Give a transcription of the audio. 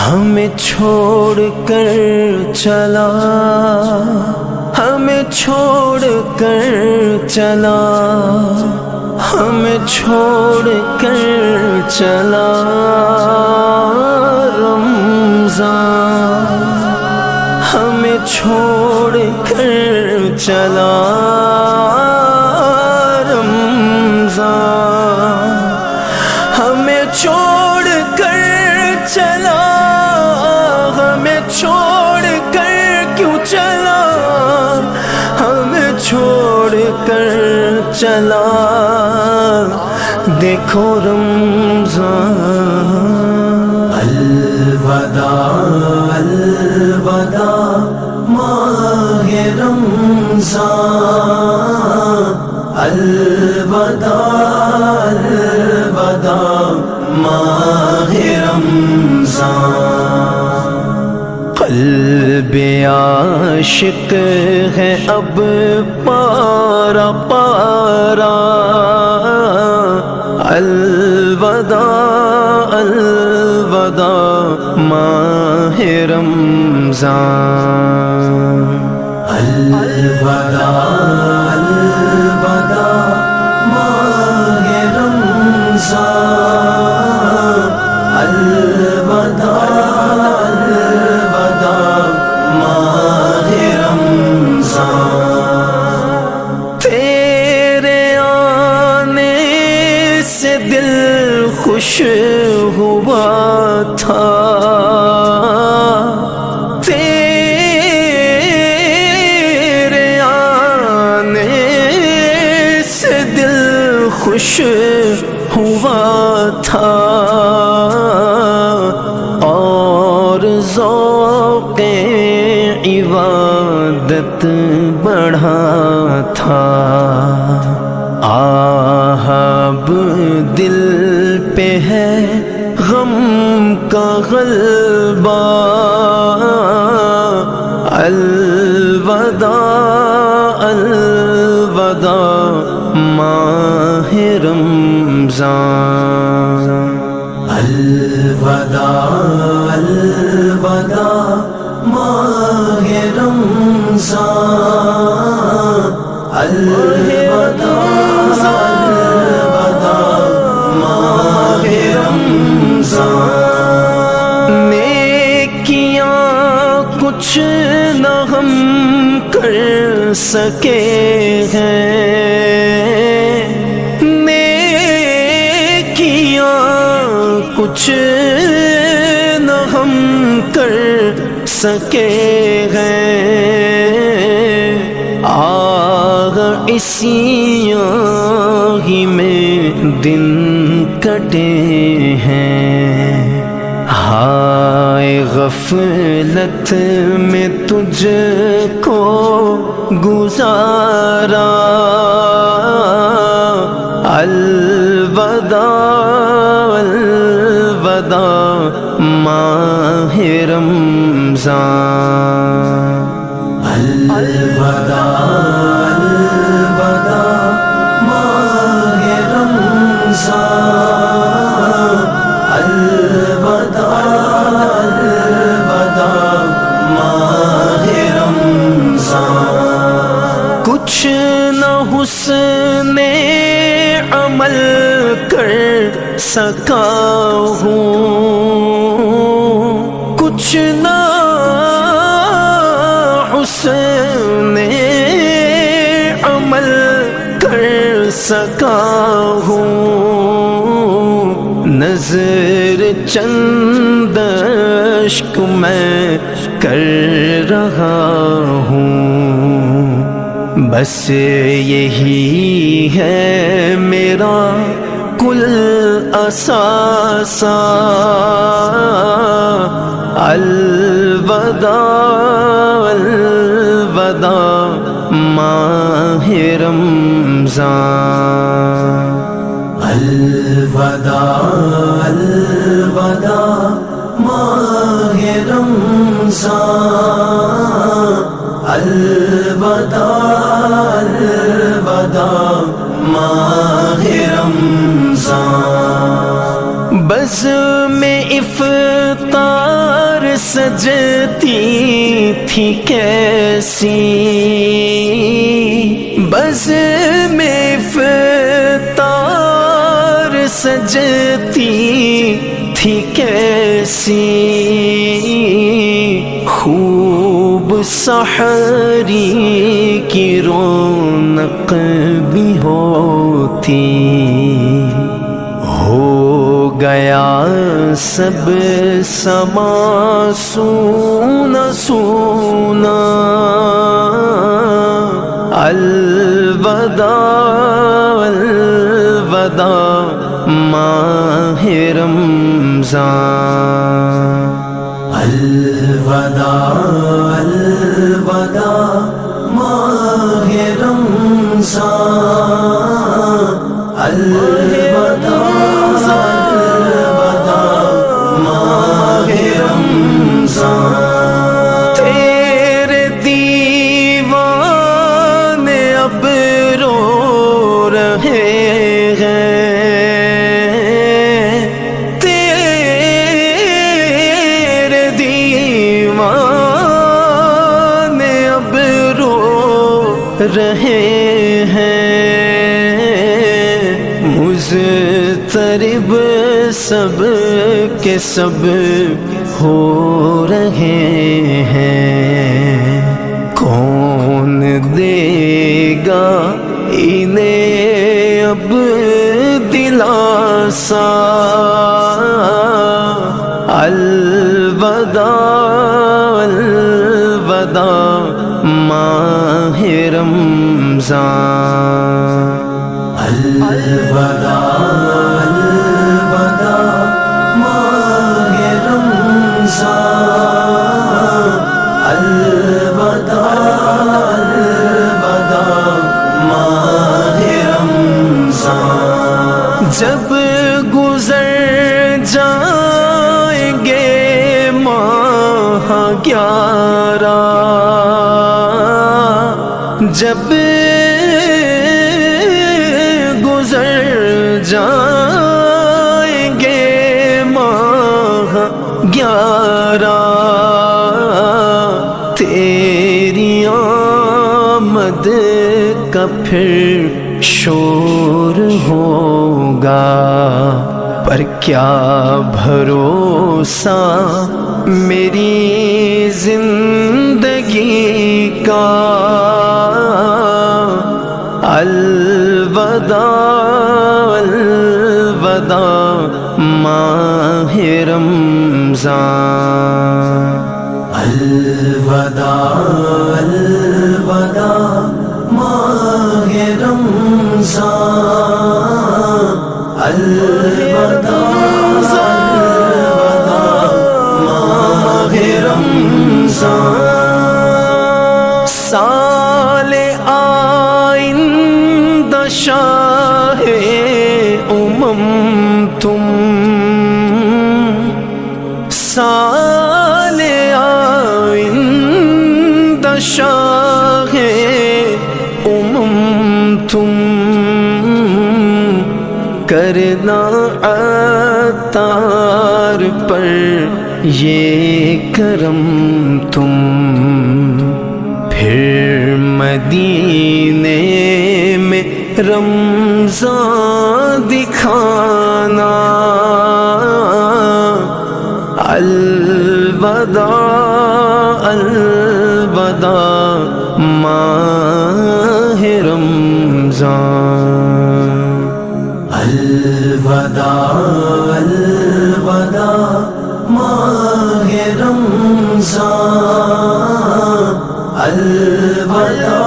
ہمیں چھوڑ کر چلا، ہمیں چھوڑ کر چلا، ہمیں چھوڑ کر چلا رمضان، ہمیں چھوڑ کر چلا رمضان، ہمیں چھوڑ کر چلا، ہمیں چھوڑ کر کیوں چلا، ہمیں چھوڑ کر چلا، دیکھو رمضان۔ الوداع الوداع ماہ رمضان، الوداع الوداع ماہ رمضان، قلب عاشق ہے اب پارا پارا، الوداع الوداع ماہ رمضان، الوداع الوداع ماہ رمضان، الوداع الوداع ماہ رمضان، تیرے آنے سے دل خوش ہوا تھا، تیرے آنے سے دل خوش ہوا تھا، اور ذوق عبادت بڑھا تھا، اب دل پہ ہے غم کا غلبہ، الوداع الوداع ماہ رمضان، الوداع الوداع ماہ رمضان، الوداع الوداع ماہ رمضان، نیکیاں کچھ نہ ہم کر سکے ہیں، نیکیاں کچھ نہ ہم کر سکے ہیں، آگ اسی ہی میں دن کٹے ہیں، ہائے غفلت میں تجھ کو گزارا، الوداع الوداع ماہ رمضان، الوداع الوداع ماہ رمضان، الوداع الوداع ماہ رمضان، کچھ نہ حسن عمل کر سکا ہوں، کچھ نہ حسن عمل کر سکا ہوں، نظر چند اشک میں کر رہا ہوں، بس یہی ہے میرا کل اثاثہ، الوداع الوداع ماہ رمضان، الوداع الوداع ماہ رمضان، الوداع الوداع ماہ رمضان، بزم افطار سجتی تھی کیسی، بزم افطار سجتی تھی کیسی، خوب سحری کی رونق بھی ہوتی، ہو گیا سب سما سونا سونا، الوداع الوداع ماہ رمضان، الوداع الوداع ماہ رمضان، الوداع الوداع ماہ رمضان، تیرے دیوانے اب رو رہے ہیں، تیرے دیوانے اب رو رہے ہیں، مضطرب سب کے سب ہو رہے ہیں، کون دے گا انہیں اب دلاسا، الوداع الوداع ماہ رمضان، الوداع الوداع ماہ رمضان، الوداع الوداع ماہ رمضان، جب گزر جائیں گے ماہ 11، جب گزر جائیں گے ماہ 11، تیری آمد کا پھر شور ہوگا، پر کیا بھروسہ میری زندگی کا، الوداع الوداع ماہ رمضان، الوداع الوداع ماہ رمضان، الوداع الوداع ماہ رمضان، سال آئندہ شاہ تم، سال آئندہ شاہ تم، کرنا عطار پر یہ کرم تم، پھر مدینے میں رمضان دکھانا، الوداع الوداع ماہ رمضان، الوداع الوداع ماہ رمضان، الوداع